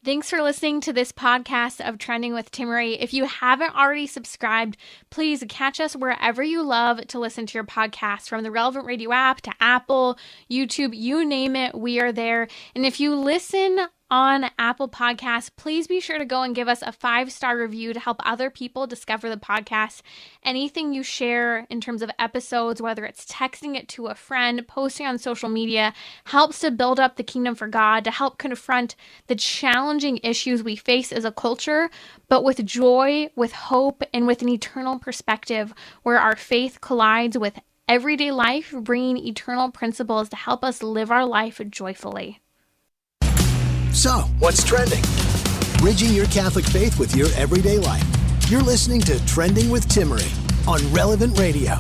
Thanks for listening to this podcast of Trending with Timmerie. If you haven't already subscribed, please catch us wherever you love to listen to your podcast, from the Relevant Radio app to Apple, YouTube, you name it, we are there. And if you listen on Apple Podcasts, please be sure to go and give us a 5-star review to help other people discover the podcast. Anything you share in terms of episodes, whether it's texting it to a friend, posting on social media, helps to build up the kingdom for God, to help confront the challenging issues we face as a culture, but with joy, with hope, and with an eternal perspective where our faith collides with everyday life, bringing eternal principles to help us live our life joyfully. So, what's trending? Bridging your Catholic faith with your everyday life. You're listening to Trending with Timmerie on Relevant Radio.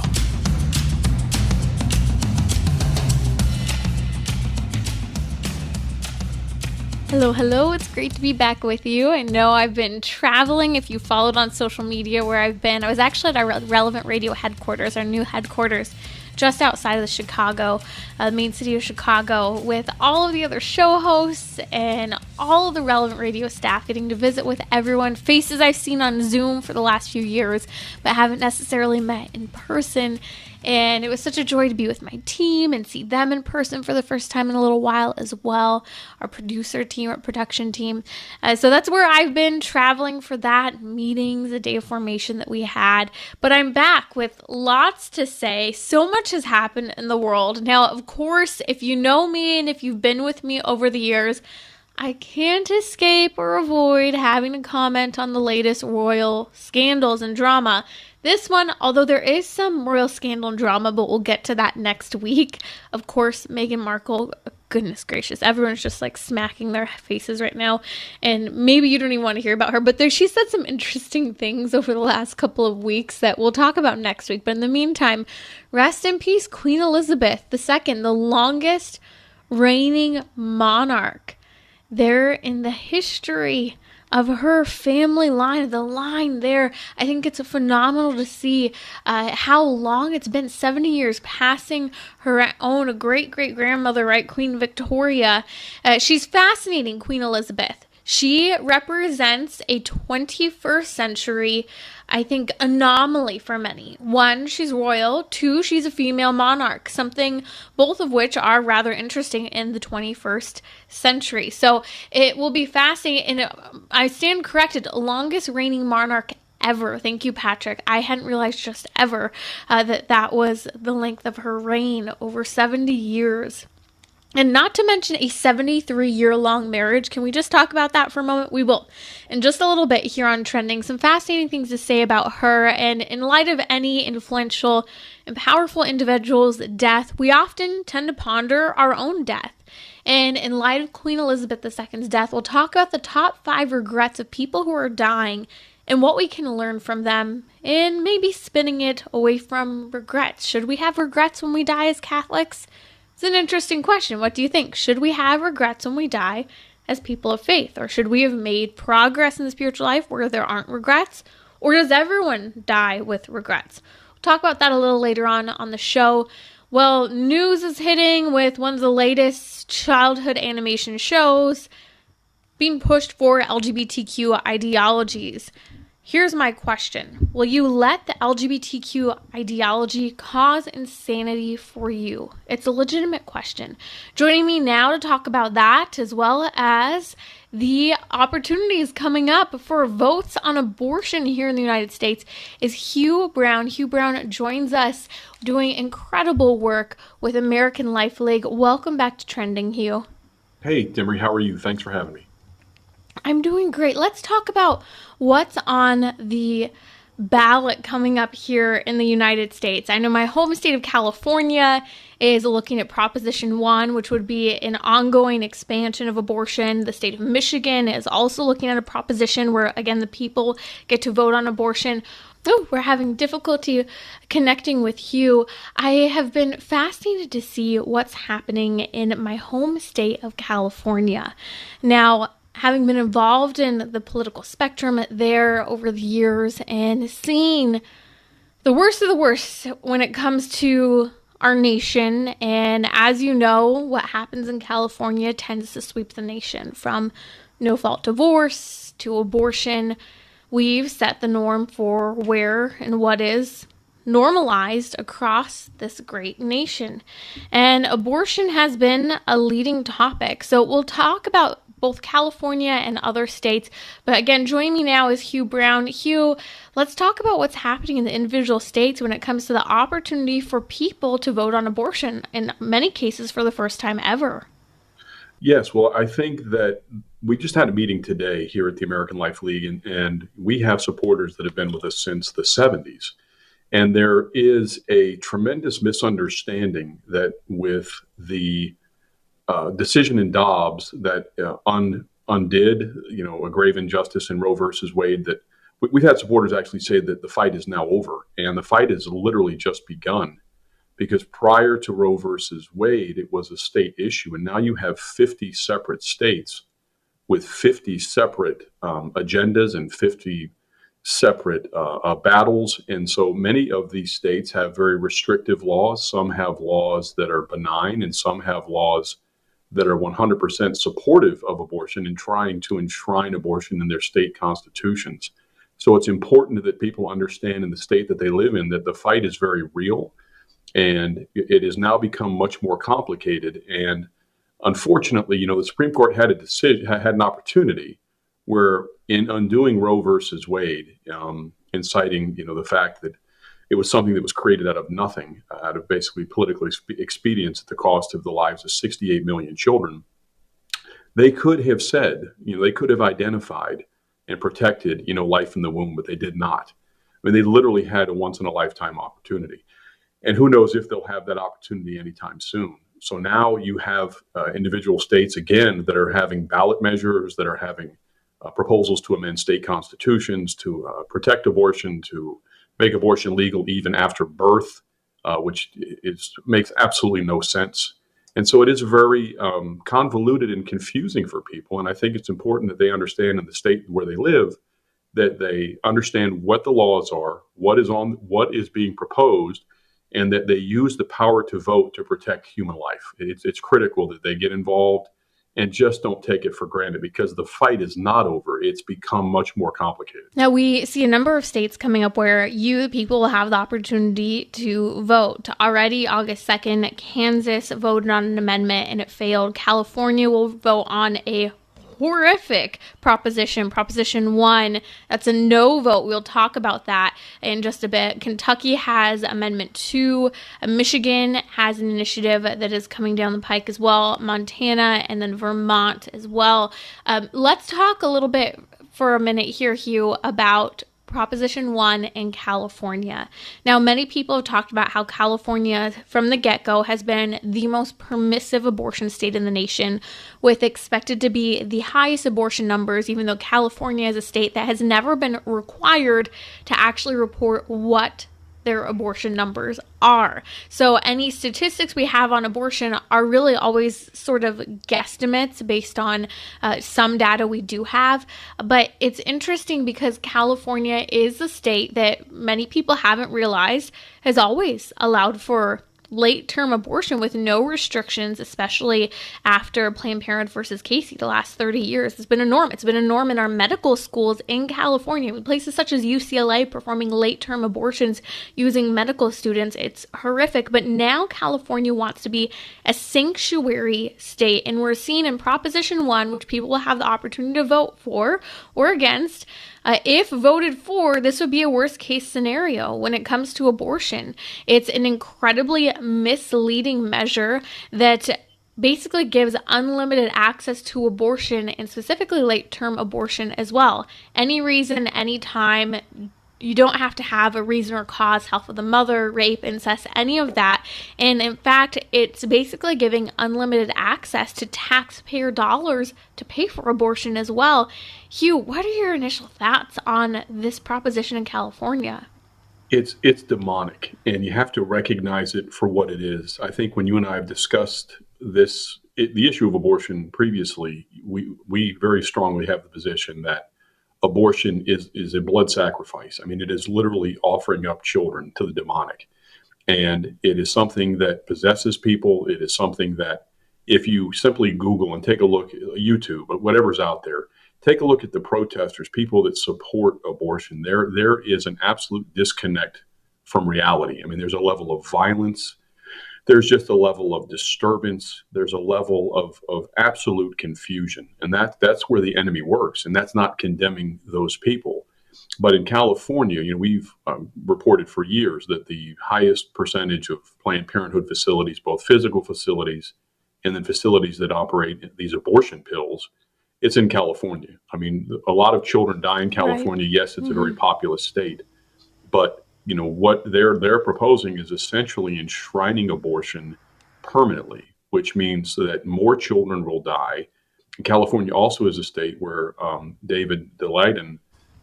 Hello. It's great to be back with you. I know I've been traveling. If you followed on social media where I've been, I was actually at our Relevant Radio headquarters, our new headquarters, just outside of Chicago, the main city of Chicago, with all of the other show hosts and all of the Relevant Radio staff, getting to visit with everyone, faces I've seen on Zoom for the last few years, but haven't necessarily met in person. And it was such a joy to be with my team and see them in person for the first time in a little while as well. Our producer team, our production team. So that's where I've been traveling for that, meetings, the day of formation that we had. But I'm back with lots to say. So much has happened in the world. Now, of course, if you know me and if you've been with me over the years, I can't escape or avoid having to comment on the latest royal scandals and drama. This one, although there is some royal scandal and drama, but we'll get to that next week. Of course, Meghan Markle, goodness gracious, everyone's just like smacking their faces right now. And maybe you don't even want to hear about her, but she said some interesting things over the last couple of weeks that we'll talk about next week. But in the meantime, rest in peace, Queen Elizabeth II, the longest reigning monarch there in the history of her family line, the line there. I think it's phenomenal to see how long it's been, 70 years, passing her own great-great-grandmother, right, Queen Victoria. She's fascinating, Queen Elizabeth. She represents a 21st century, I think, anomaly for many. 1, she's royal. 2, she's a female monarch, both of which are rather interesting in the 21st century. So it will be fascinating. And I stand corrected, longest reigning monarch ever. Thank you, Patrick. I hadn't realized just ever that was the length of her reign, over 70 years. And not to mention a 73-year-long marriage. Can we just talk about that for a moment? We will. In just a little bit here on Trending, some fascinating things to say about her. And in light of any influential and powerful individual's death, we often tend to ponder our own death. And in light of Queen Elizabeth II's death, we'll talk about the top 5 regrets of people who are dying and what we can learn from them, and maybe spinning it away from regrets. Should we have regrets when we die as Catholics? It's an interesting question. What do you think? Should we have regrets when we die as people of faith? Or should we have made progress in the spiritual life where there aren't regrets? Or does everyone die with regrets? We'll talk about that a little later on the show. Well, news is hitting with one of the latest childhood animation shows being pushed for LGBTQ ideologies. Here's my question. Will you let the LGBTQ ideology cause insanity for you? It's a legitimate question. Joining me now to talk about that, as well as the opportunities coming up for votes on abortion here in the United States, is Hugh Brown. Hugh Brown joins us doing incredible work with American Life League. Welcome back to Trending, Hugh. Hey, Timmerie, how are you? Thanks for having me. I'm doing great. Let's talk about what's on the ballot coming up here in the United States. I know my home state of California is looking at Proposition 1, which would be an ongoing expansion of abortion. The state of Michigan is also looking at a proposition where, again, the people get to vote on abortion. Oh, we're having difficulty connecting with Hugh. I have been fascinated to see what's happening in my home state of California. Now, having been involved in the political spectrum there over the years and seeing the worst of the worst when it comes to our nation, and as you know, what happens in California tends to sweep the nation, from no fault divorce to abortion. We've set the norm for where and what is normalized across this great nation. And abortion has been a leading topic. So we'll talk about both California and other states. But again, joining me now is Hugh Brown. Hugh, let's talk about what's happening in the individual states when it comes to the opportunity for people to vote on abortion, in many cases for the first time ever. Yes, well, I think that we just had a meeting today here at the American Life League, and we have supporters that have been with us since the 70s. And there is a tremendous misunderstanding that with the decision in Dobbs that undid, a grave injustice in Roe versus Wade, that we've had supporters actually say that the fight is now over, and the fight has literally just begun. Because prior to Roe versus Wade, it was a state issue, and now you have 50 separate states with 50 separate agendas and 50 separate battles. And so many of these states have very restrictive laws. Some have laws that are benign, and some have laws that are 100% supportive of abortion and trying to enshrine abortion in their state constitutions. So it's important that people understand in the state that they live in that the fight is very real, and it has now become much more complicated. And unfortunately, the Supreme Court had an opportunity where, in undoing Roe versus Wade, in citing, the fact that it was something that was created out of nothing, out of basically political expedience at the cost of the lives of 68 million children, they could have said, they could have identified and protected, life in the womb, but they did not. I mean, they literally had a once-in-a-lifetime opportunity. And who knows if they'll have that opportunity anytime soon. So now you have individual states, again, that are having ballot measures, that are having proposals to amend state constitutions, to protect abortion, to make abortion legal even after birth, which makes absolutely no sense. And so it is very convoluted and confusing for people. And I think it's important that they understand in the state where they live, that they understand what the laws are, what is being proposed, and that they use the power to vote to protect human life. It's critical that they get involved and just don't take it for granted, because the fight is not over. It's become much more complicated. Now, we see a number of states coming up where you, the people, will have the opportunity to vote. Already, August 2nd, Kansas voted on an amendment and it failed. California will vote on a horrific Proposition 1. That's a no vote. We'll talk about that in just a bit. Kentucky has Amendment 2. Michigan has an initiative that is coming down the pike as well. Montana, and then Vermont as well. Let's talk a little bit for a minute here, Hugh, about Proposition 1 in California. Now, many people have talked about how California, from the get-go, has been the most permissive abortion state in the nation, with expected to be the highest abortion numbers, even though California is a state that has never been required to actually report what their abortion numbers are. So any statistics we have on abortion are really always sort of guesstimates based on some data we do have. But it's interesting because California is a state that many people haven't realized has always allowed for late-term abortion with no restrictions, especially after Planned Parenthood versus Casey the last 30 years. It's been a norm. It's been a norm in our medical schools in California, with places such as UCLA performing late-term abortions using medical students. It's horrific. But now California wants to be a sanctuary state, and we're seeing in Proposition 1, which people will have the opportunity to vote for or against, if voted for, this would be a worst case scenario when it comes to abortion. It's an incredibly misleading measure that basically gives unlimited access to abortion, and specifically late-term abortion as well. Any reason, any time. You don't have to have a reason or cause, health of the mother, rape, incest, any of that. And in fact, it's basically giving unlimited access to taxpayer dollars to pay for abortion as well. Hugh, what are your initial thoughts on this proposition in California? It's demonic, and you have to recognize it for what it is. I think when you and I have discussed the issue of abortion previously, we very strongly have the position that abortion is a blood sacrifice. I mean, it is literally offering up children to the demonic. And it is something that possesses people. It is something that if you simply Google and take a look at YouTube, but whatever's out there, take a look at the protesters, people that support abortion. There is an absolute disconnect from reality. I mean, there's a level of violence. There's just a level of disturbance. There's a level of absolute confusion. And that's where the enemy works. And that's not condemning those people. But in California, we've reported for years that the highest percentage of Planned Parenthood facilities, both physical facilities and then facilities that operate these abortion pills, it's in California. I mean, a lot of children die in California. Right. Yes, it's a very populous state, but what they're proposing is essentially enshrining abortion permanently, which means that more children will die. And California also is a state where David DeLayden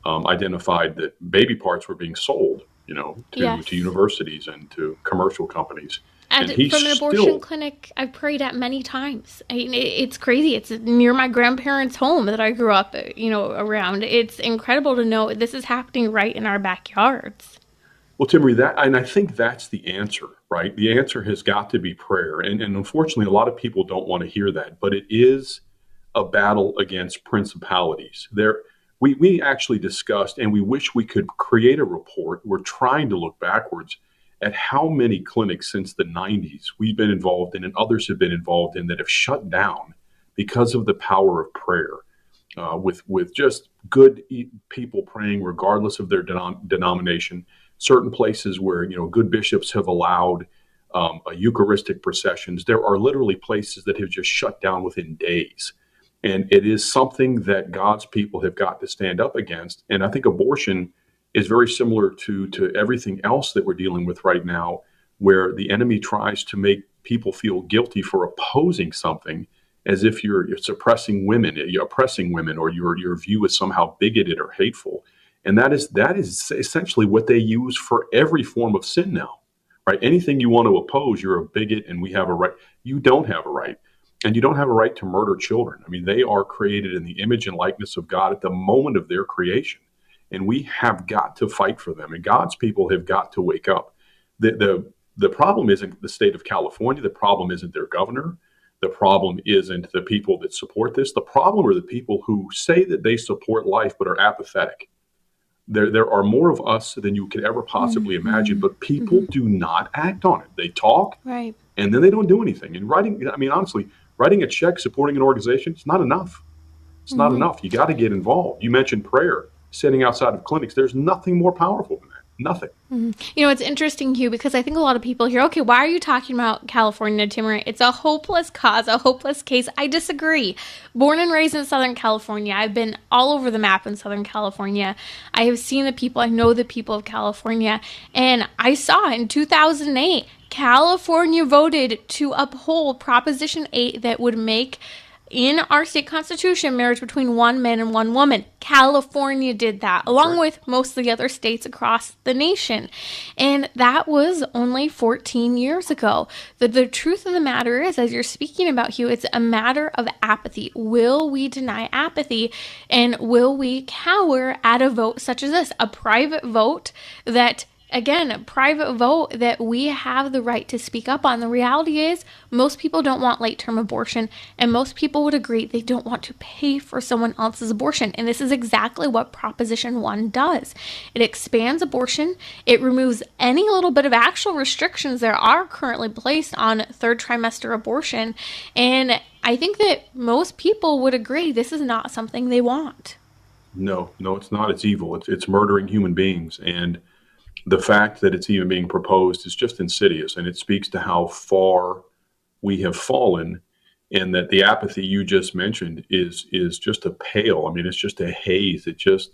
identified that baby parts were being sold, to universities and to commercial companies. And from an abortion clinic I've prayed at many times. I mean, it's crazy. It's near my grandparents' home that I grew up, around. It's incredible to know this is happening right in our backyards. Well, Timmerie, and I think that's the answer, right? The answer has got to be prayer. And unfortunately, a lot of people don't want to hear that, but it is a battle against principalities. We actually discussed, and we wish we could create a report. We're trying to look backwards at how many clinics since the 90s we've been involved in and others have been involved in that have shut down because of the power of prayer, with just good people praying regardless of their denomination. Certain places where, good bishops have allowed Eucharistic processions. There are literally places that have just shut down within days. And it is something that God's people have got to stand up against. And I think abortion is very similar to everything else that we're dealing with right now, where the enemy tries to make people feel guilty for opposing something as if you're suppressing women, you're oppressing women, or your view is somehow bigoted or hateful. And that is essentially what they use for every form of sin now, right? Anything you want to oppose, you're a bigot and we have a right. You don't have a right. And you don't have a right to murder children. I mean, they are created in the image and likeness of God at the moment of their creation. And we have got to fight for them. And God's people have got to wake up. The problem isn't the state of California. The problem isn't their governor. The problem isn't the people that support this. The problem are the people who say that they support life but are apathetic. There are more of us than you could ever possibly imagine, but people do not act on it. They talk, right, and then they don't do anything. And honestly, writing a check supporting an organization, it's not enough. It's not enough. You got to get involved. You mentioned prayer, sitting outside of clinics. There's nothing more powerful than that. Nothing. It's interesting, Hugh, because I think a lot of people hear, okay, why are you talking about California, Timmerie? It's a hopeless cause, a hopeless case. I disagree. Born and raised in Southern California, I've been all over the map in Southern California. I have seen the people, I know the people of California, and I saw in 2008, California voted to uphold Proposition 8 that would make in our state constitution marriage between one man and one woman. California did that, along with most of the other states across the nation. And that was only 14 years ago. The truth of the matter is, as you're speaking about, Hugh, it's a matter of apathy. Will we deny apathy? And will we cower at a vote such as this? A private vote that, again, a private vote that we have the right to speak up on. The reality is most people don't want late-term abortion, and most people would agree they don't want to pay for someone else's abortion. And this is exactly what Proposition 1 does. It expands abortion. It removes any little bit of actual restrictions there are currently placed on third trimester abortion. And I think that most people would agree this is not something they want. No, it's not. It's evil. It's murdering human beings. And the fact that it's even being proposed is just insidious, and it speaks to how far we have fallen, and that the apathy you just mentioned is just a pale. I mean, it's just a haze. It just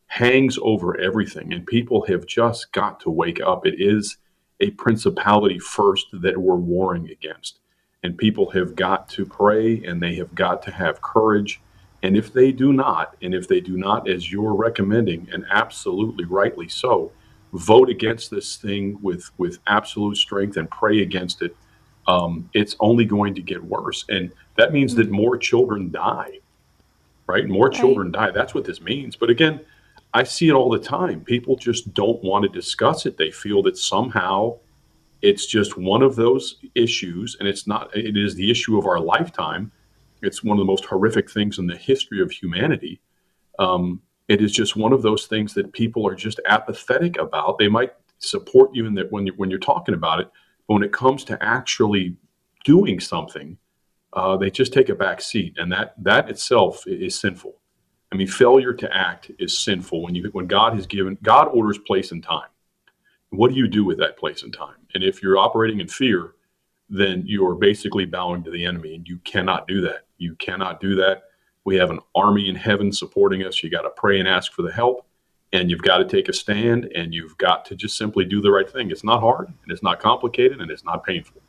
hangs over everything, and people have just got to wake up. It is a principality first that we're warring against, and people have got to pray, and they have got to have courage. And if they do not, as you're recommending, and absolutely rightly so, vote against this thing with absolute strength and pray against it, it's only going to get worse. And that means that more children die, right? More children die. That's what this means. But again, I see it all the time. People just don't want to discuss it. They feel that somehow it's just one of those issues, and it's not. It is the issue of our lifetime. It's one of the most horrific things in the history of humanity. It is just one of those things that people are just apathetic about. They might support you in that when you're talking about it, but when it comes to actually doing something, they just take a back seat, and that itself is sinful. I mean, failure to act is sinful when God orders place and time. What do you do with that place and time? And if you're operating in fear, then you are basically bowing to the enemy, and you cannot do that. You cannot do that. We have an army in heaven supporting us. You got to pray and ask for the help, and you've got to take a stand, and you've got to just simply do the right thing. It's not hard, and it's not complicated, and it's not painful.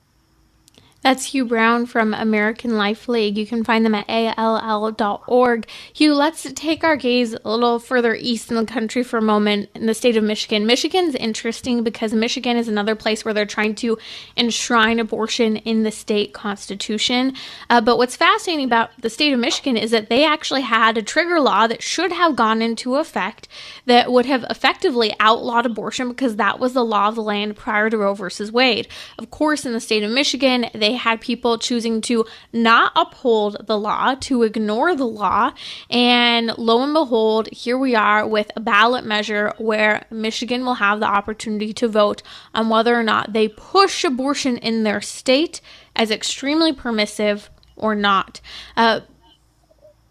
That's Hugh Brown from American Life League. You can find them at all.org. Hugh, let's take our gaze a little further east in the country for a moment, in the state of Michigan. Michigan's interesting because Michigan is another place where they're trying to enshrine abortion in the state constitution. But what's fascinating about the state of Michigan is that they actually had a trigger law that should have gone into effect that would have effectively outlawed abortion, because that was the law of the land prior to Roe versus Wade. Of course, in the state of Michigan, they had people choosing to not uphold the law, to ignore the law. And lo and behold, here we are with a ballot measure where Michigan will have the opportunity to vote on whether or not they push abortion in their state as extremely permissive or not.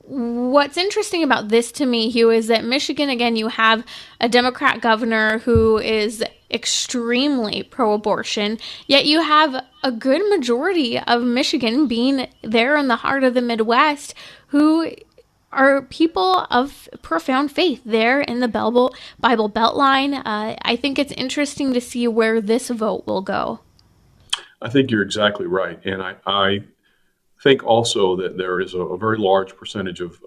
What's interesting about this to me, Hugh, is that Michigan, again, you have a Democrat governor who is extremely pro-abortion, yet you have a good majority of Michigan being there in the heart of the Midwest who are people of profound faith there in the Bible Beltline. I think it's interesting to see where this vote will go. I think you're exactly right. And I think also that there is a very large percentage of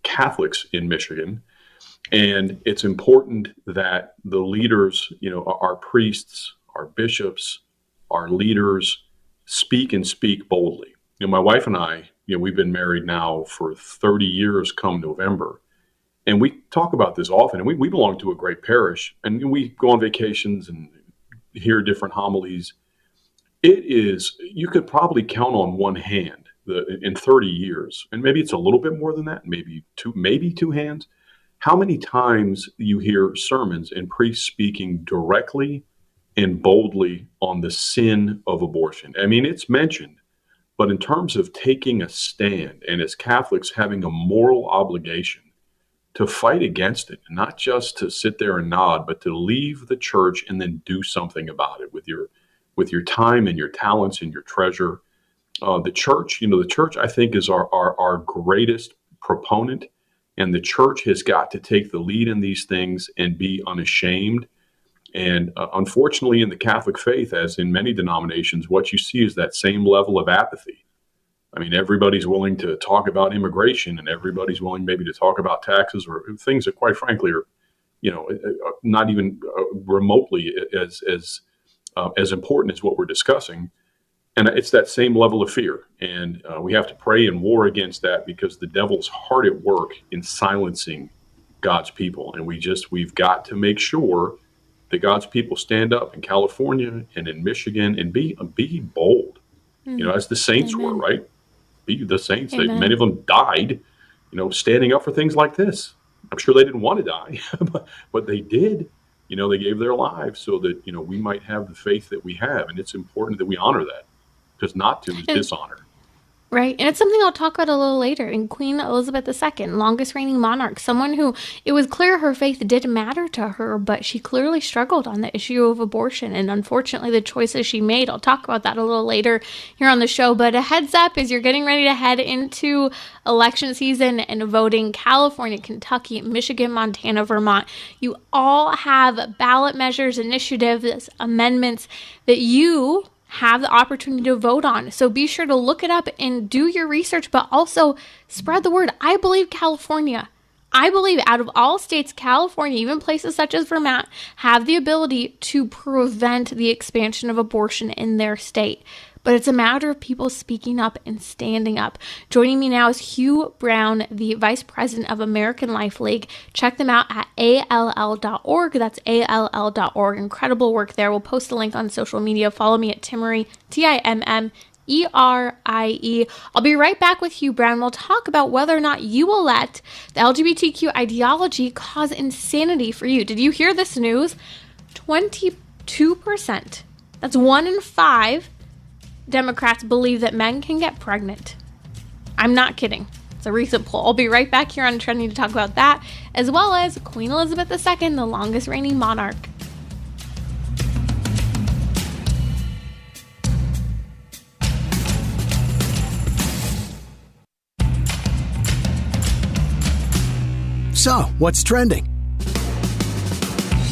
Catholics in Michigan. And it's important that the leaders, our priests, our bishops, our leaders speak and speak boldly. My wife and I, we've been married now for 30 years come November. And we talk about this often. And we belong to a great parish. And we go on vacations and hear different homilies. You could probably count on one hand in 30 years, and maybe it's a little bit more than that, maybe two hands, how many times you hear sermons and priests speaking directly and boldly on the sin of abortion. I mean, it's mentioned, but in terms of taking a stand, and as Catholics having a moral obligation to fight against it, not just to sit there and nod, but to leave the church and then do something about it with your time and your talents and your treasure. The church, I think, is our greatest proponent, and the church has got to take the lead in these things and be unashamed. And unfortunately, in the Catholic faith, as in many denominations, what you see is that same level of apathy. I mean, everybody's willing to talk about immigration, and everybody's willing maybe to talk about taxes or things that, quite frankly, are, not even remotely as important as what we're discussing. And it's that same level of fear. And we have to pray and war against that, because the devil's hard at work in silencing God's people. And we've got to make sure that God's people stand up in California and in Michigan and be bold, as the saints Amen. were, right? Be the saints. Amen. Many of them died, standing up for things like this. I'm sure they didn't want to die, but they did. They gave their lives so that, we might have the faith that we have. And it's important that we honor that. Because not to is dishonor. Right. And it's something I'll talk about a little later. In Queen Elizabeth II, longest reigning monarch, someone who it was clear her faith did matter to her, but she clearly struggled on the issue of abortion. And unfortunately, the choices she made, I'll talk about that a little later here on the show. But a heads up, as you're getting ready to head into election season and voting, California, Kentucky, Michigan, Montana, Vermont, you all have ballot measures, initiatives, amendments that you have the opportunity to vote on. So be sure to look it up and do your research, but also spread the word. I believe out of all states, California, even places such as Vermont, have the ability to prevent the expansion of abortion in their state. But it's a matter of people speaking up and standing up. Joining me now is Hugh Brown, the Vice President of American Life League. Check them out at all.org. That's all.org. Incredible work there. We'll post a link on social media. Follow me at Timmerie, Timmerie. E-R-I-E. I'll be right back with Hugh Brown. We'll talk about whether or not you will let the LGBTQ ideology cause insanity for you. Did you hear this news? 22%. That's 1 in 5 Democrats believe that men can get pregnant. I'm not kidding. It's a recent poll. I'll be right back here on Trending to talk about that, as well as Queen Elizabeth II, the longest reigning monarch. So, what's trending?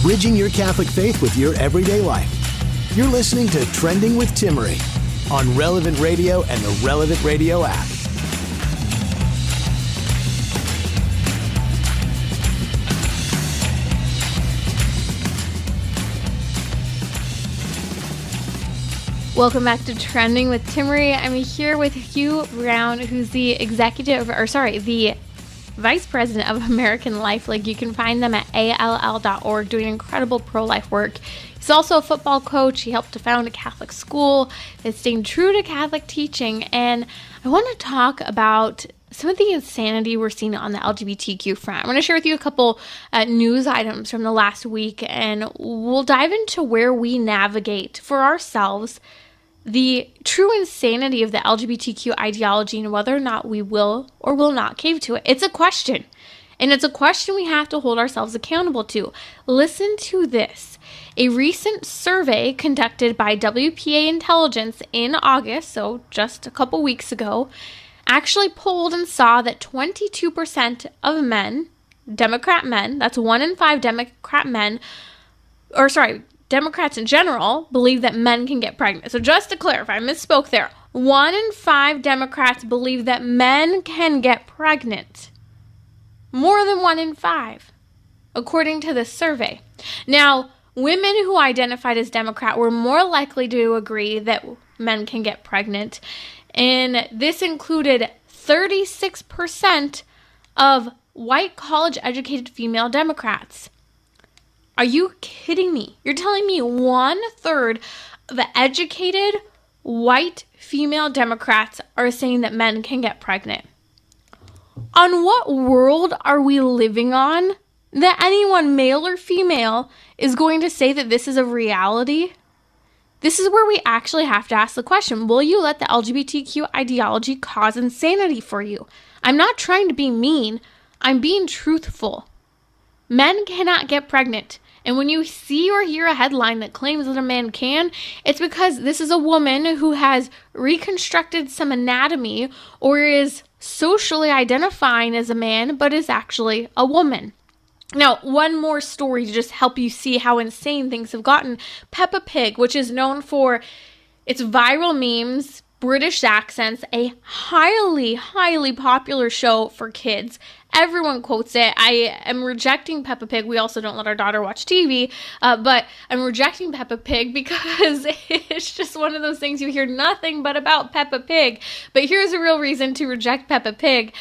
Bridging your Catholic faith with your everyday life. You're listening to Trending with Timmerie on Relevant Radio and the Relevant Radio app. Welcome back to Trending with Timmerie. I'm here with Hugh Brown, who's the the Vice President of American Life League. You can find them at all.org, doing incredible pro-life work. He's also a football coach. He helped to found a Catholic school that's staying true to Catholic teaching. And I want to talk about some of the insanity we're seeing on the LGBTQ front. I'm going to share with you a couple news items from the last week, and we'll dive into where we navigate for ourselves the true insanity of the LGBTQ ideology and whether or not we will or will not cave to it. It's a question, and it's a question we have to hold ourselves accountable to. Listen to this. A recent survey conducted by WPA Intelligence in August, so just a couple weeks ago, actually polled and saw that 22% of men, Democrat men, that's 1 in 5 Democrats in general believe that men can get pregnant. So just to clarify, I misspoke there. 1 in 5 Democrats believe that men can get pregnant. More than 1 in 5, according to this survey. Now, women who identified as Democrat were more likely to agree that men can get pregnant. And this included 36% of white college-educated female Democrats. Are you kidding me? You're telling me 1/3 of the educated white female Democrats are saying that men can get pregnant? On what world are we living on that anyone, male or female, is going to say that this is a reality? This is where we actually have to ask the question, will you let the LGBTQ ideology cause insanity for you? I'm not trying to be mean. I'm being truthful. Men cannot get pregnant. And when you see or hear a headline that claims that a man can, it's because this is a woman who has reconstructed some anatomy or is socially identifying as a man, but is actually a woman. Now, one more story to just help you see how insane things have gotten. Peppa Pig, which is known for its viral memes, British accents, a highly, highly popular show for kids. Everyone quotes it. I am rejecting Peppa Pig. We also don't let our daughter watch TV, but I'm rejecting Peppa Pig because it's just one of those things you hear nothing but about Peppa Pig. But here's a real reason to reject Peppa Pig.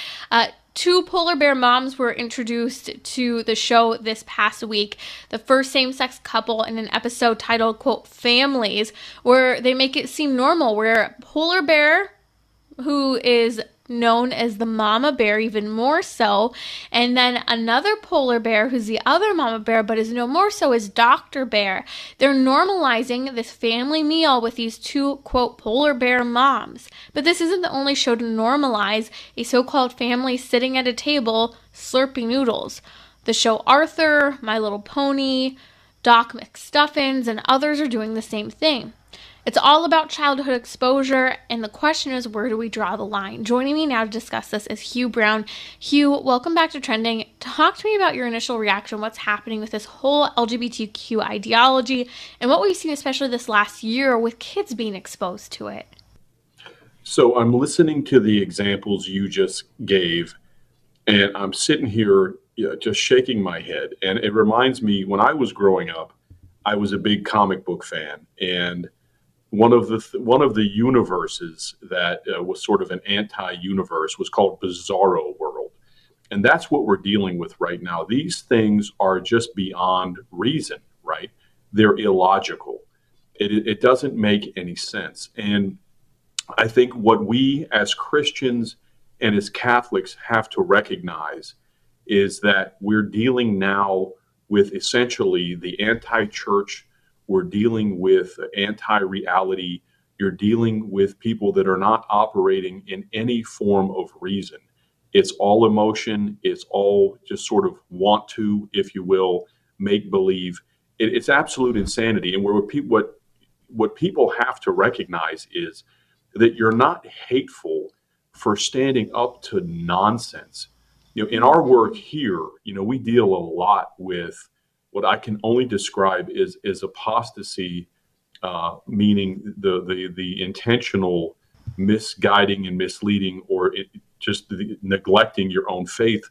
2 polar bear moms were introduced to the show this past week. The first same-sex couple in an episode titled, quote, Families, where they make it seem normal, where polar bear, who is known as the mama bear even more so, and then another polar bear who's the other mama bear but is no more so is Dr. Bear. They're normalizing this family meal with these 2, quote, polar bear moms. But this isn't the only show to normalize a so-called family sitting at a table slurping noodles. The show Arthur, My Little Pony, Doc McStuffins, and others are doing the same thing. It's all about childhood exposure, and the question is, where do we draw the line? Joining me now to discuss this is Hugh Brown. Hugh, welcome back to Trending. Talk to me about your initial reaction, what's happening with this whole LGBTQ ideology, and what we've seen especially this last year with kids being exposed to it. So I'm listening to the examples you just gave, and I'm sitting here just shaking my head. And it reminds me, when I was growing up, I was a big comic book fan, and one of the universes that was sort of an anti-universe was called Bizarro World. And that's what we're dealing with right now. These things are just beyond reason, right? They're illogical. It doesn't make any sense. And I think what we as Christians and as Catholics have to recognize is that we're dealing now with essentially the anti-church. We're dealing with anti-reality. You're dealing with people that are not operating in any form of reason. It's all emotion. It's all just sort of want to, if you will, make believe. It's absolute insanity. And what people have to recognize is that you're not hateful for standing up to nonsense. In our work here, we deal a lot with what I can only describe is apostasy, meaning the intentional misguiding and misleading, or just neglecting your own faith.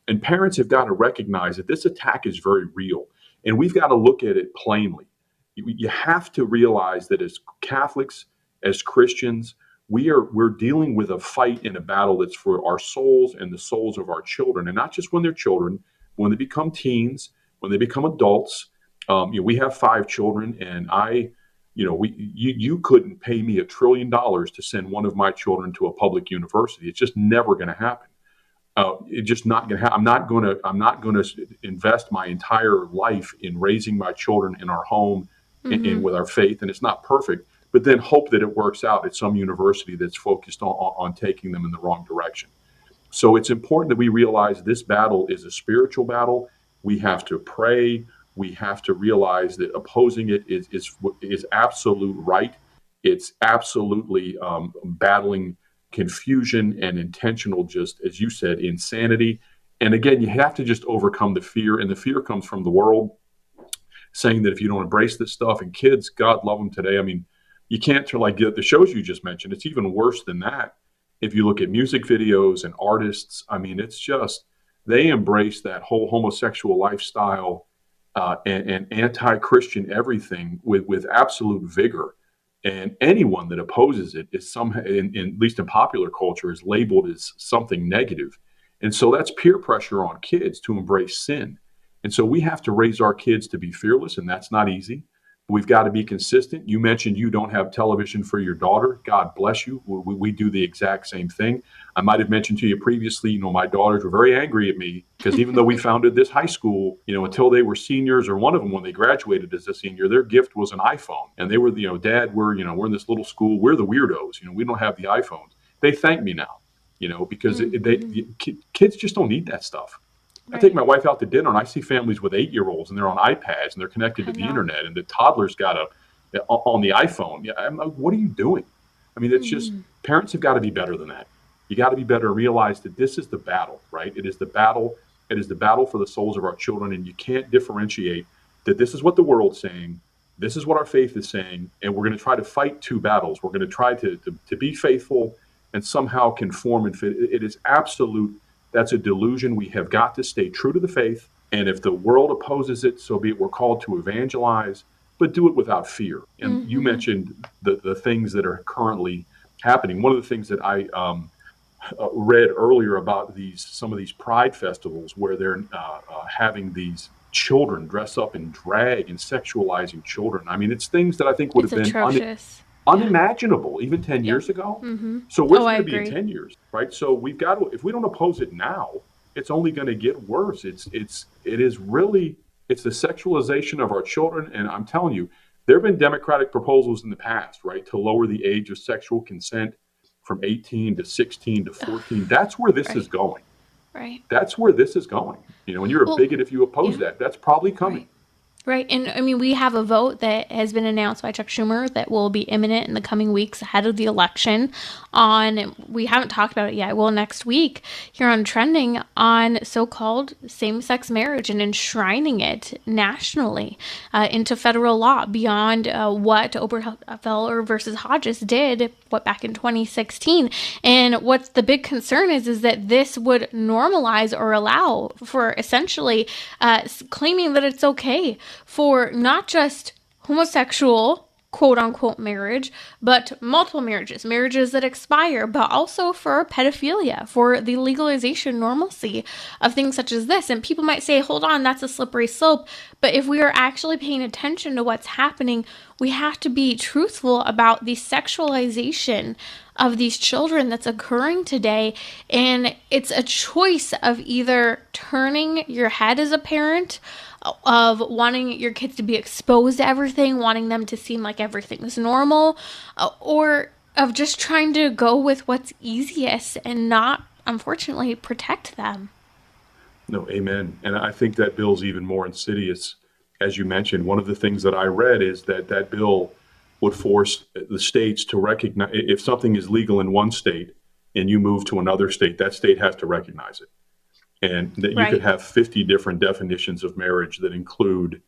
And parents have got to recognize that this attack is very real, and we've got to look at it plainly. You have to realize that as Catholics, as Christians, we're dealing with a fight in a battle that's for our souls and the souls of our children, and not just when they're children, when they become teens, when they become adults. We have 5 children, and you couldn't pay me $1 trillion to send one of my children to a public university. It's just never going to happen. It's just not going to happen. I'm not going to invest my entire life in raising my children in our home and with our faith, and it's not perfect, but then hope that it works out at some university that's focused on taking them in the wrong direction. So it's important that we realize this battle is a spiritual battle. We have to pray. We have to realize that opposing it is absolute right. It's absolutely battling confusion and intentional, just as you said, insanity. And again, you have to just overcome the fear, and the fear comes from the world saying that if you don't embrace this stuff, and kids, God love them today. I mean, you can't get the shows you just mentioned. It's even worse than that. If you look at music videos and artists, I mean, it's just, they embrace that whole homosexual lifestyle and anti-Christian everything with absolute vigor. And anyone that opposes it is somehow, at least in popular culture, is labeled as something negative. And so that's peer pressure on kids to embrace sin. And so we have to raise our kids to be fearless, and that's not easy. We've got to be consistent. You mentioned you don't have television for your daughter. God bless you. We do the exact same thing. I might have mentioned to you previously, my daughters were very angry at me because even though we founded this high school, until they were seniors, or one of them when they graduated as a senior, their gift was an iPhone. And they were, Dad, we're in this little school. We're the weirdos. We don't have the iPhones. They thank me now, because kids just don't need that stuff. Right. I take my wife out to dinner, and I see families with 8-year-olds, and they're on iPads, and they're connected to the internet, and the toddler's got on the iPhone. Yeah, I'm like, what are you doing? I mean, it's just, parents have got to be better than that. You got to be better and realize that this is the battle, right? It is the battle. It is the battle for the souls of our children, and you can't differentiate that this is what the world's saying, this is what our faith is saying, and we're going to try to fight 2 battles. We're going to try to be faithful and somehow conform and fit. It is absolute. That's a delusion. We have got to stay true to the faith. And if the world opposes it, so be it. We're called to evangelize, but do it without fear. And you mentioned the things that are currently happening. One of the things that I read earlier about some of these pride festivals where they're having these children dress up in drag and sexualizing children. I mean, it's things that I think would have been unimaginable even 10 years ago. So where's going to be in 10 years, right? So we've got to, if we don't oppose it now, it's only going to get worse. It is really the sexualization of our children. And I'm telling you, there have been Democratic proposals in the past, right, to lower the age of sexual consent from 18 to 16 to 14. That's where this is going. Right. That's where this is going. And you're a bigot if you oppose that. That's probably coming. Right. And I mean, we have a vote that has been announced by Chuck Schumer that will be imminent in the coming weeks ahead of the election we haven't talked about it yet. Well, next week here on Trending on so-called same-sex marriage and enshrining it nationally into federal law beyond what Obergefell versus Hodges did back in 2016. And what's the big concern is that this would normalize or allow for essentially claiming that it's okay for not just homosexual, quote unquote, marriage, but multiple marriages that expire, but also for pedophilia, for the legalization normalcy of things such as this. And people might say, hold on, that's a slippery slope. But if we are actually paying attention to what's happening, we have to be truthful about the sexualization of these children that's occurring today. And it's a choice of either turning your head as a parent, of wanting your kids to be exposed to everything, wanting them to seem like everything's normal, or of just trying to go with what's easiest and not, unfortunately, protect them. No, amen. And I think that bill's even more insidious. As you mentioned, one of the things that I read is that that bill would force the states to recognize, if something is legal in one state and you move to another state, that state has to recognize it. And that you could have 50 different definitions of marriage that include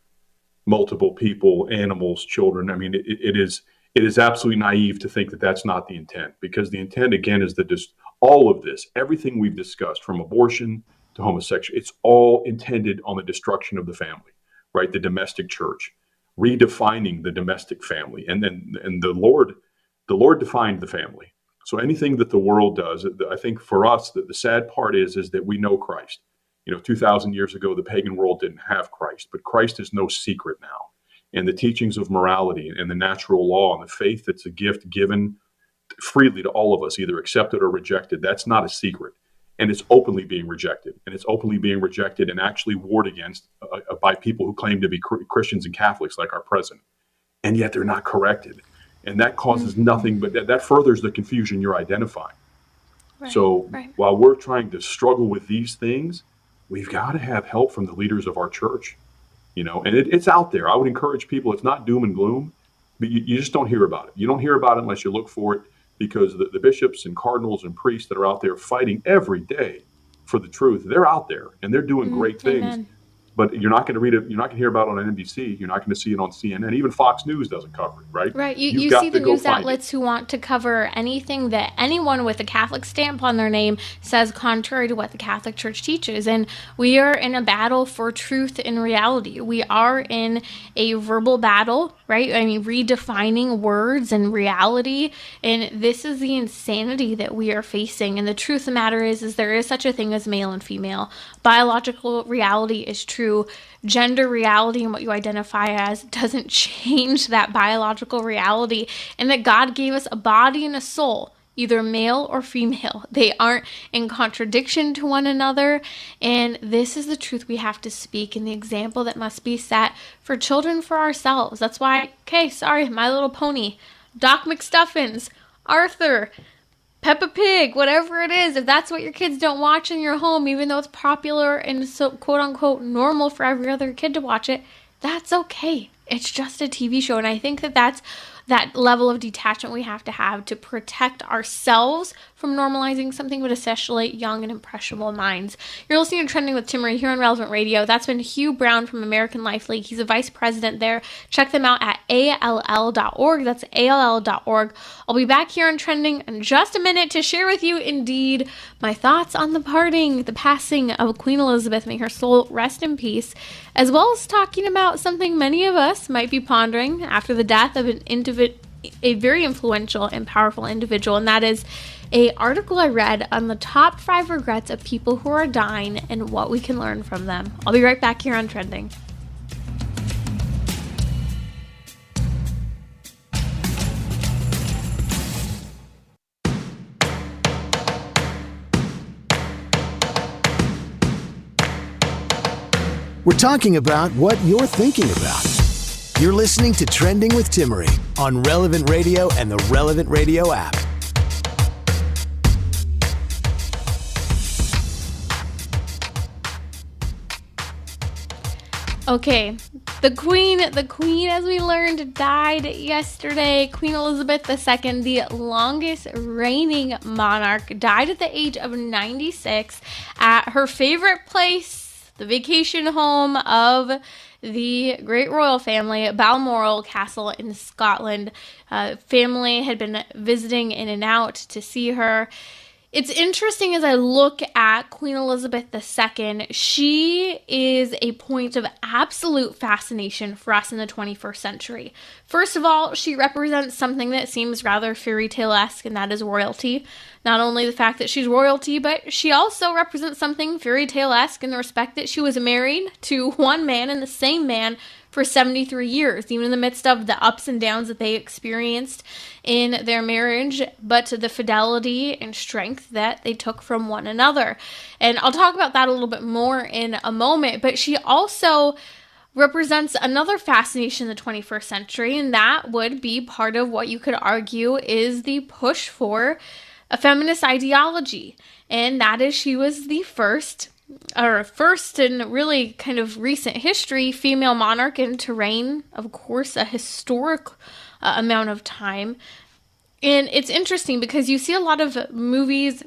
multiple people, animals, children. I mean, it is absolutely naive to think that that's not the intent, because the intent, again, is that just all of this, everything we've discussed, from abortion to homosexuality, it's all intended on the destruction of the family, right? The domestic church, redefining the domestic family. And the Lord defined the family. So anything that the world does, I think for us, the sad part is that we know Christ. 2,000 years ago, the pagan world didn't have Christ, but Christ is no secret now. And the teachings of morality and the natural law and the faith that's a gift given freely to all of us, either accepted or rejected, that's not a secret. And it's openly being rejected. And it's openly being rejected and actually warred against by people who claim to be Christians and Catholics, like our president. And yet they're not corrected. And that causes nothing but that furthers the confusion you're identifying. So while we're trying to struggle with these things, we've got to have help from the leaders of our church. And it's out there. I would encourage people, it's not doom and gloom, but you just don't hear about it. You don't hear about it unless you look for it, because the bishops and cardinals and priests that are out there fighting every day for the truth, they're out there and they're doing great things. Amen. But you're not going to read it. You're not going to hear about it on NBC. You're not going to see it on CNN. Even Fox News doesn't cover it, right? Right. You see the news outlets who want to cover anything that anyone with a Catholic stamp on their name says contrary to what the Catholic Church teaches. And we are in a battle for truth and reality. We are in a verbal battle, right? I mean, redefining words and reality. And this is the insanity that we are facing. And the truth of the matter is there is such a thing as male and female. Biological reality is true. Gender reality and what you identify as doesn't change that biological reality, and that God gave us a body and a soul, either male or female. They aren't in contradiction to one another, and this is the truth we have to speak, and the example that must be set for children, for ourselves. That's why, My Little Pony, Doc McStuffins, Arthur, Peppa Pig, whatever it is, if that's what your kids don't watch in your home, even though it's popular and so quote unquote normal for every other kid to watch it, that's okay. It's just a TV show. And I think that's that level of detachment we have to protect ourselves from normalizing something, but especially young and impressionable minds. You're listening to Trending with Timmerie here on Relevant Radio. That's been Hugh Brown from American Life League. He's a vice president there. Check them out at all.org. That's all.org. I'll be back here on Trending in just a minute to share with you, indeed, my thoughts on the passing of Queen Elizabeth. May her soul rest in peace, as well as talking about something many of us might be pondering after the death of a very influential and powerful individual, and that is a article I read on the top 5 regrets of people who are dying and what we can learn from them. I'll be right back here on Trending. We're talking about what you're thinking about. You're listening to Trending with Timmerie on Relevant Radio and the Relevant Radio app. Okay, the Queen, as we learned, died yesterday. Queen Elizabeth II, the longest reigning monarch, died at the age of 96 at her favorite place, the vacation home of the great royal family, Balmoral Castle in Scotland. Family had been visiting in and out to see her. It's interesting as I look at Queen Elizabeth II, she is a point of absolute fascination for us in the 21st century. First of all, she represents something that seems rather fairy tale-esque, and that is royalty. Not only the fact that she's royalty, but she also represents something fairy tale-esque in the respect that she was married to one man and the same man for for 73 years, even in the midst of the ups and downs that they experienced in their marriage, but the fidelity and strength that they took from one another. And I'll talk about that a little bit more in a moment, but she also represents another fascination in the 21st century, and that would be part of what you could argue is the push for a feminist ideology. And that is, she was the first in really kind of recent history female monarch and to reign, of course, a historic amount of time. And it's interesting because you see a lot of movies,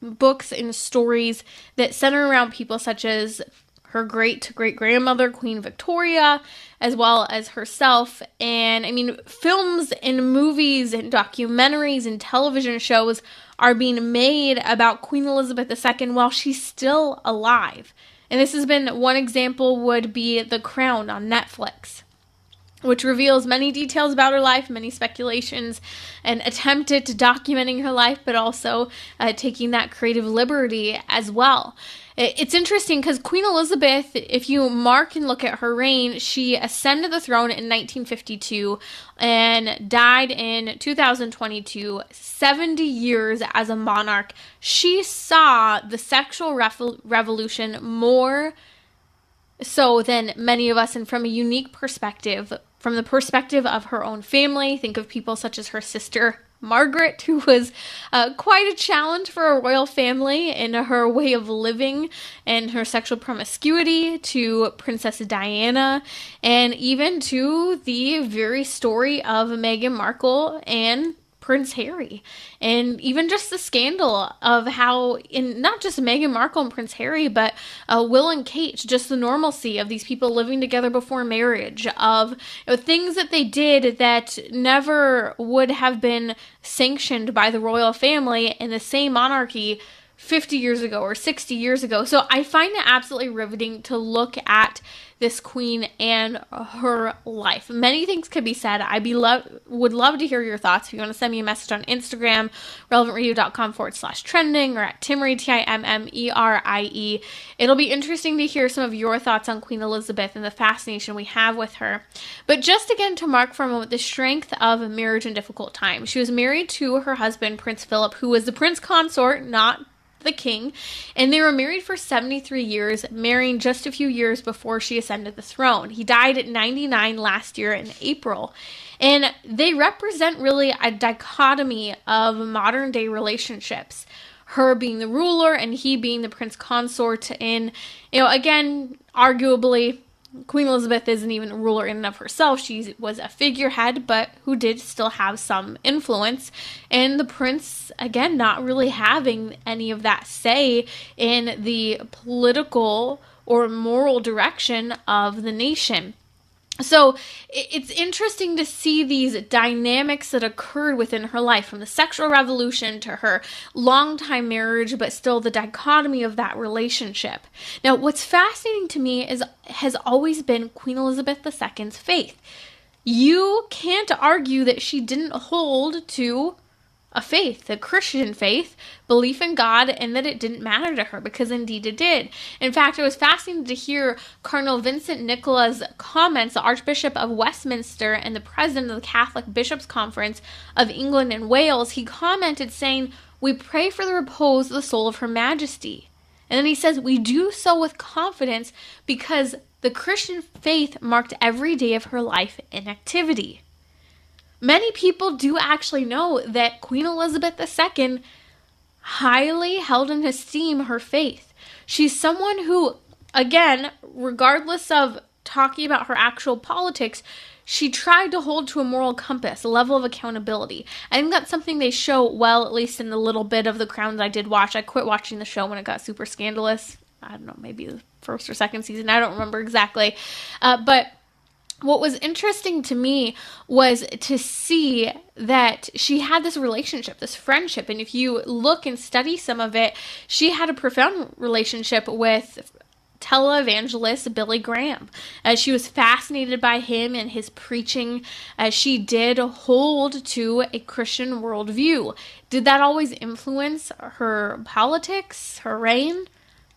books, and stories that center around people such as her great-great-grandmother, Queen Victoria, as well as herself. And I mean, films and movies and documentaries and television shows are being made about Queen Elizabeth II while she's still alive. And this has been one example would be The Crown on Netflix, which reveals many details about her life, many speculations, and attempted to documenting her life, but also taking that creative liberty as well. It's interesting because Queen Elizabeth, if you mark and look at her reign, she ascended the throne in 1952 and died in 2022, 70 years as a monarch. She saw the sexual revolution more so than many of us, and from a unique perspective, from the perspective of her own family. Think of people such as her sister Margaret, who was quite a challenge for a royal family in her way of living and her sexual promiscuity, to Princess Diana, and even to the very story of Meghan Markle and Prince Harry, and even just the scandal of how, in not just Meghan Markle and Prince Harry, but Will and Kate, just the normalcy of these people living together before marriage, of things that they did that never would have been sanctioned by the royal family in the same monarchy 50 years ago or 60 years ago. So I find it absolutely riveting to look at this queen and her life. Many things could be said. Would love to hear your thoughts. If you want to send me a message on Instagram, relevantradio.com/trending, or at Timmerie, Timmerie. It'll be interesting to hear some of your thoughts on Queen Elizabeth and the fascination we have with her. But just again to mark for a moment the strength of marriage in difficult times. She was married to her husband, Prince Philip, who was the prince consort, not the king, and they were married for 73 years, marrying just a few years before she ascended the throne. He died at 99 last year in April, and they represent really a dichotomy of modern day relationships. Her being the ruler and he being the prince consort, and again, arguably Queen Elizabeth isn't even a ruler in and of herself. She was a figurehead, but who did still have some influence. And the prince, again, not really having any of that say in the political or moral direction of the nation. So it's interesting to see these dynamics that occurred within her life, from the sexual revolution to her long-time marriage, but still the dichotomy of that relationship. Now, what's fascinating to me has always been Queen Elizabeth II's faith. You can't argue that she didn't hold to a faith, a Christian faith, belief in God, and that it didn't matter to her, because indeed it did. In fact, it was fascinating to hear Cardinal Vincent Nicola's comments, the Archbishop of Westminster and the president of the Catholic Bishops' Conference of England and Wales. He commented saying, "We pray for the repose of the soul of Her Majesty." And then he says, "We do so with confidence because the Christian faith marked every day of her life and activity." Many people do actually know that Queen Elizabeth II highly held in esteem her faith. She's someone who, again, regardless of talking about her actual politics, she tried to hold to a moral compass, a level of accountability. I think that's something they show well, at least in the little bit of The Crown that I did watch. I quit watching the show when it got super scandalous. I don't know, maybe the first or second season. I don't remember exactly. But what was interesting to me was to see that she had this relationship, this friendship. And if you look and study some of it, she had a profound relationship with televangelist Billy Graham. She was fascinated by him and his preaching. She did hold to a Christian worldview. Did that always influence her politics, her reign?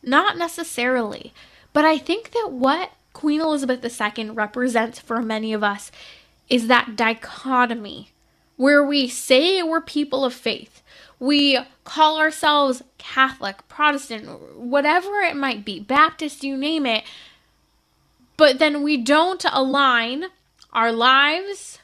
Not necessarily. But I think that what Queen Elizabeth II represents for many of us is that dichotomy where we say we're people of faith. We call ourselves Catholic, Protestant, whatever it might be, Baptist, you name it. But then we don't align our lives,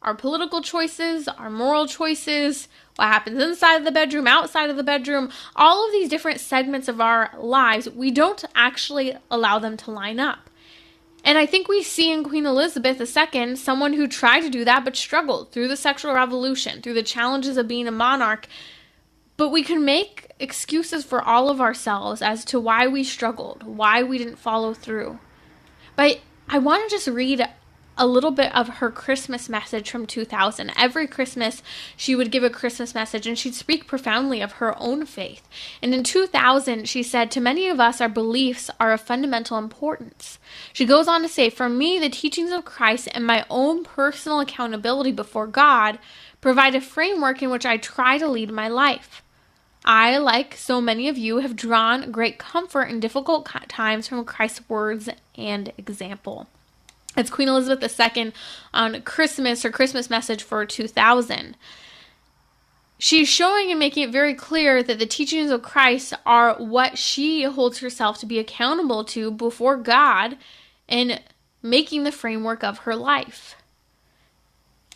our political choices, our moral choices, what happens inside of the bedroom, outside of the bedroom, all of these different segments of our lives, we don't actually allow them to line up. And I think we see in Queen Elizabeth II someone who tried to do that but struggled through the sexual revolution, through the challenges of being a monarch. But we can make excuses for all of ourselves as to why we struggled, why we didn't follow through. But I want to just read a little bit of her Christmas message from 2000. Every Christmas, she would give a Christmas message, and she'd speak profoundly of her own faith. And in 2000, she said, "To many of us, our beliefs are of fundamental importance." She goes on to say, "For me, the teachings of Christ and my own personal accountability before God provide a framework in which I try to lead my life. I, like so many of you, have drawn great comfort in difficult times from Christ's words and example." It's Queen Elizabeth II on Christmas, her Christmas message for 2000. She's showing and making it very clear that the teachings of Christ are what she holds herself to be accountable to before God and making the framework of her life.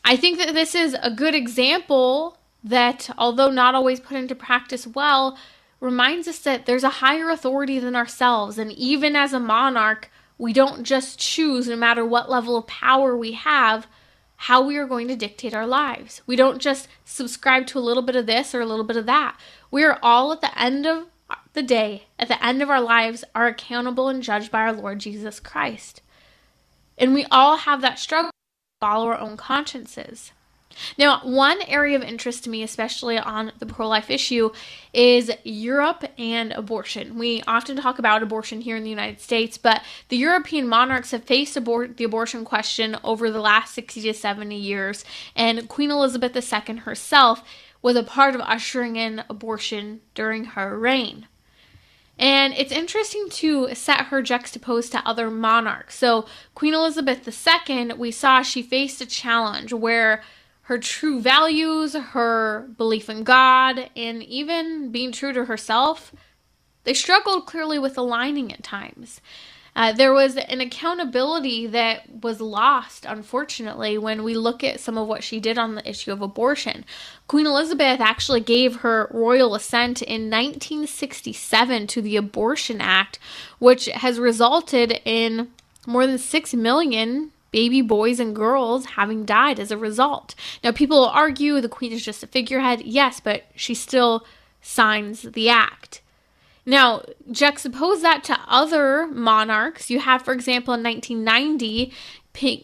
I think that this is a good example that, although not always put into practice well, reminds us that there's a higher authority than ourselves. And even as a monarch, we don't just choose, no matter what level of power we have, how we are going to dictate our lives. We don't just subscribe to a little bit of this or a little bit of that. We are all at the end of the day, at the end of our lives, are accountable and judged by our Lord Jesus Christ. And we all have that struggle to follow our own consciences. Now, one area of interest to me, especially on the pro-life issue, is Europe and abortion. We often talk about abortion here in the United States, but the European monarchs have faced the abortion question over the last 60 to 70 years, and Queen Elizabeth II herself was a part of ushering in abortion during her reign. And it's interesting to set her juxtaposed to other monarchs. So Queen Elizabeth II, we saw she faced a challenge where her true values, her belief in God, and even being true to herself, they struggled clearly with aligning at times. There was an accountability that was lost, unfortunately, when we look at some of what she did on the issue of abortion. Queen Elizabeth actually gave her royal assent in 1967 to the Abortion Act, which has resulted in more than 6 million baby boys and girls having died as a result. Now, people will argue the Queen is just a figurehead. Yes, but she still signs the act. Now, juxtapose that to other monarchs. You have, for example, in 1990,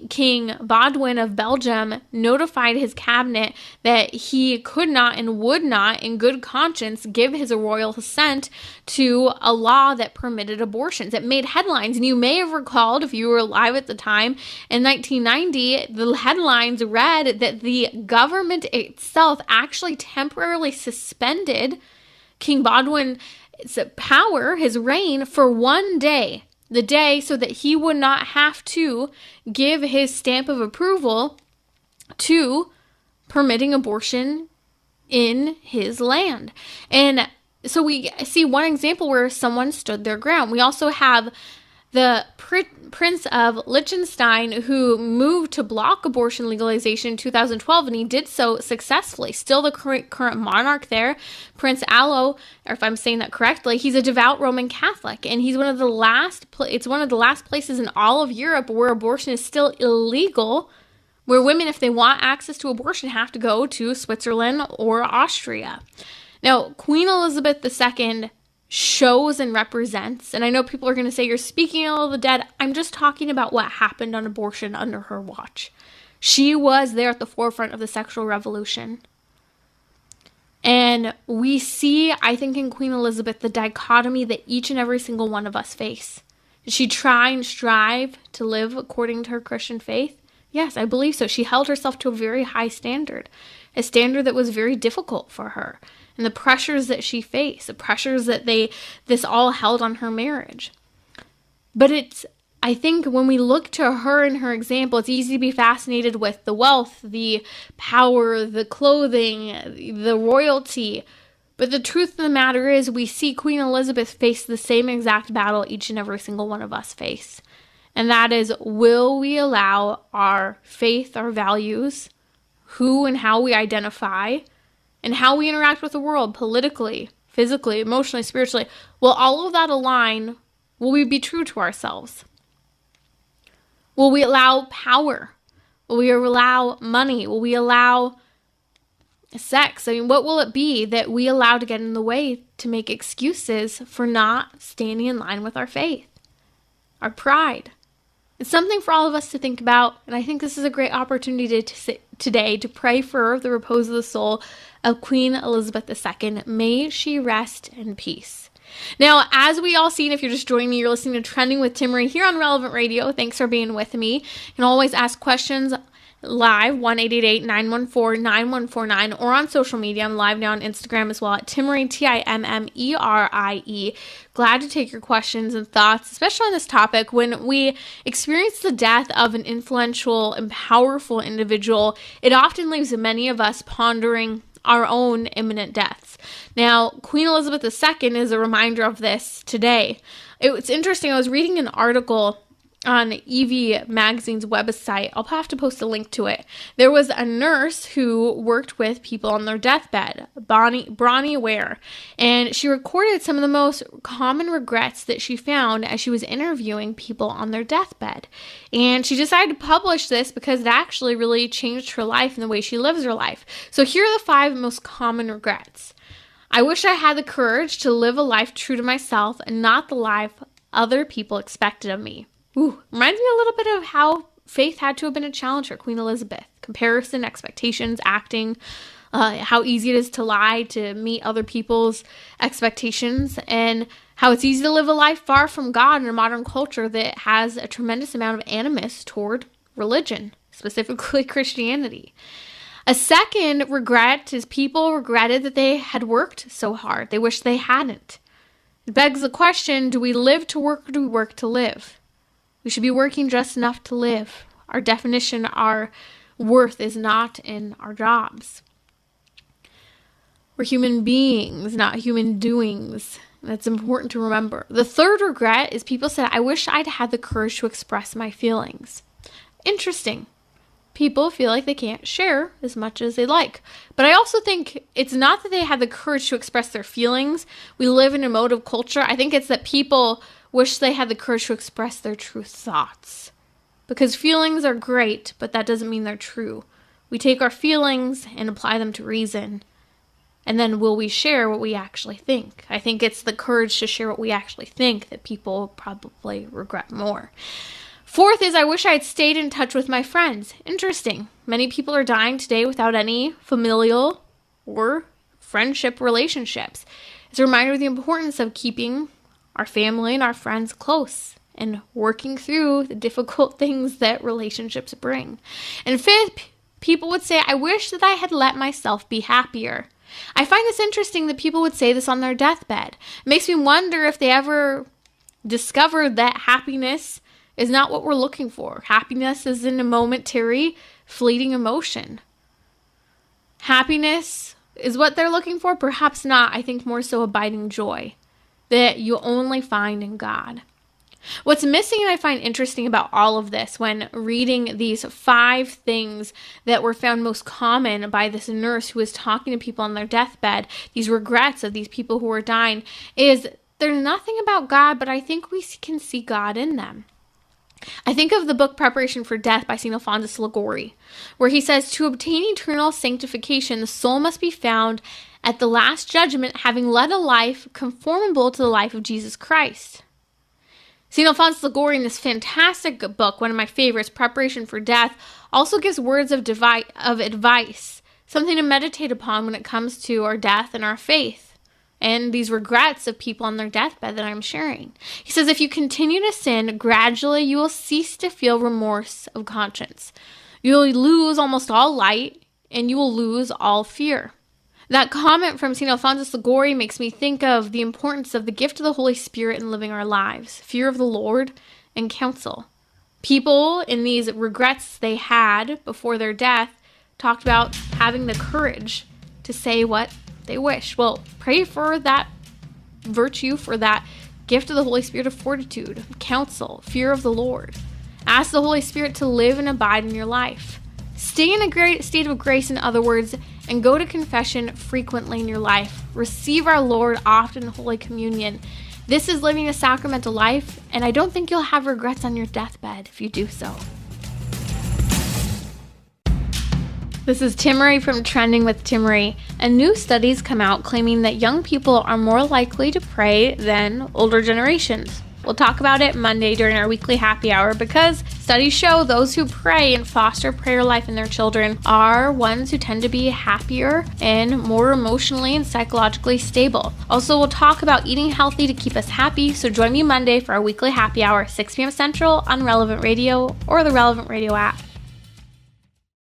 King Baudouin of Belgium notified his cabinet that he could not and would not, in good conscience, give his royal assent to a law that permitted abortions. It made headlines, and you may have recalled, if you were alive at the time, in 1990, the headlines read that the government itself actually temporarily suspended King Baudouin's power, his reign, for one day. The day so that he would not have to give his stamp of approval to permitting abortion in his land. And so we see one example where someone stood their ground. We also have the Prince of Liechtenstein, who moved to block abortion legalization in 2012, and he did so successfully. Still the current monarch there, Prince Alo, or if I'm saying that correctly, he's a devout Roman Catholic, and he's one of the last places in all of Europe where abortion is still illegal, where women, if they want access to abortion, have to go to Switzerland or Austria. Now, Queen Elizabeth II shows and represents, and I know people are going to say, you're speaking ill of the dead. I'm just talking about what happened on abortion under her watch. She was there at the forefront of the sexual revolution. And we see, I think, in Queen Elizabeth, the dichotomy that each and every single one of us face. Did she try and strive to live according to her Christian faith? Yes, I believe so. She held herself to a very high standard, a standard that was very difficult for her. And the pressures that she faced, the pressures that this all held on her marriage. But it's I think when we look to her and her example, it's easy to be fascinated with the wealth, the power, the clothing, the royalty. But the truth of the matter is we see Queen Elizabeth face the same exact battle each and every single one of us face. And that is, will we allow our faith, our values, who and how we identify, and how we interact with the world politically, physically, emotionally, spiritually, will all of that align? Will we be true to ourselves? Will we allow power? Will we allow money? Will we allow sex? I mean, what will it be that we allow to get in the way to make excuses for not standing in line with our faith, our pride? It's something for all of us to think about, and I think this is a great opportunity today to pray for the repose of the soul of Queen Elizabeth II. May she rest in peace. Now, as we all seen, if you're just joining me, you're listening to Trending with Timmerie here on Relevant Radio. Thanks for being with me. You can always ask questions live, 1-888-914-9149, or on social media. I'm live now on Instagram as well at Timmerie, Timmerie. Glad to take your questions and thoughts, especially on this topic. When we experience the death of an influential and powerful individual, it often leaves many of us pondering our own imminent deaths. Now, Queen Elizabeth II is a reminder of this today. It's interesting. I was reading an article on EV Magazine's website. I'll have to post a link to it. There was a nurse who worked with people on their deathbed, Bronnie Ware, and she recorded some of the most common regrets that she found as she was interviewing people on their deathbed. And she decided to publish this because it actually really changed her life and the way she lives her life. So here are the 5 most common regrets. I wish I had the courage to live a life true to myself and not the life other people expected of me. Reminds me a little bit of how faith had to have been a challenge for Queen Elizabeth. Comparison, expectations, acting, how easy it is to lie to meet other people's expectations, and how it's easy to live a life far from God in a modern culture that has a tremendous amount of animus toward religion, specifically Christianity. A second regret is people regretted that they had worked so hard. They wish they hadn't. It begs the question, do we live to work or do we work to live? We should be working just enough to live. Our definition, our worth is not in our jobs. We're human beings, not human doings. That's important to remember. The third regret is people said, I wish I'd had the courage to express my feelings. Interesting. People feel like they can't share as much as they like. But I also think it's not that they had the courage to express their feelings. We live in an emotive culture. I think it's that people wish they had the courage to express their true thoughts. Because feelings are great, but that doesn't mean they're true. We take our feelings and apply them to reason. And then will we share what we actually think? I think it's the courage to share what we actually think that people probably regret more. Fourth is, I wish I had stayed in touch with my friends. Interesting. Many people are dying today without any familial or friendship relationships. It's a reminder of the importance of keeping our family and our friends close and working through the difficult things that relationships bring. And fifth, people would say, I wish that I had let myself be happier. I find this interesting that people would say this on their deathbed. It makes me wonder if they ever discovered that happiness is not what we're looking for. Happiness is in a momentary, fleeting emotion. Happiness is what they're looking for? Perhaps not. I think more so abiding joy that you only find in God. What's missing and I find interesting about all of this when reading these 5 things that were found most common by this nurse who was talking to people on their deathbed, these regrets of these people who were dying, is there's nothing about God, but I think we can see God in them. I think of the book Preparation for Death by St. Alphonsus Liguori, where he says, to obtain eternal sanctification, the soul must be found at the last judgment, having led a life conformable to the life of Jesus Christ. St. Alphonsus Liguori, in this fantastic book, one of my favorites, Preparation for Death, also gives words of advice, something to meditate upon when it comes to our death and our faith, and these regrets of people on their deathbed that I'm sharing. He says, if you continue to sin, gradually you will cease to feel remorse of conscience. You will lose almost all light, and you will lose all fear. That comment from St. Alphonsus Liguori makes me think of the importance of the gift of the Holy Spirit in living our lives. Fear of the Lord and counsel. People in these regrets they had before their death talked about having the courage to say what they wish. Well, pray for that virtue, for that gift of the Holy Spirit of fortitude, counsel, fear of the Lord. Ask the Holy Spirit to live and abide in your life. Stay in a great state of grace, in other words, and go to confession frequently in your life. Receive our Lord often in Holy Communion. This is living a sacramental life, and I don't think you'll have regrets on your deathbed if you do so. This is Timmerie from Trending with Timmerie, and new studies come out claiming that young people are more likely to pray than older generations. We'll talk about it Monday during our weekly happy hour, because studies show those who pray and foster prayer life in their children are ones who tend to be happier and more emotionally and psychologically stable. Also, we'll talk about eating healthy to keep us happy, so join me Monday for our weekly happy hour, 6 p.m. Central on Relevant Radio or the Relevant Radio app.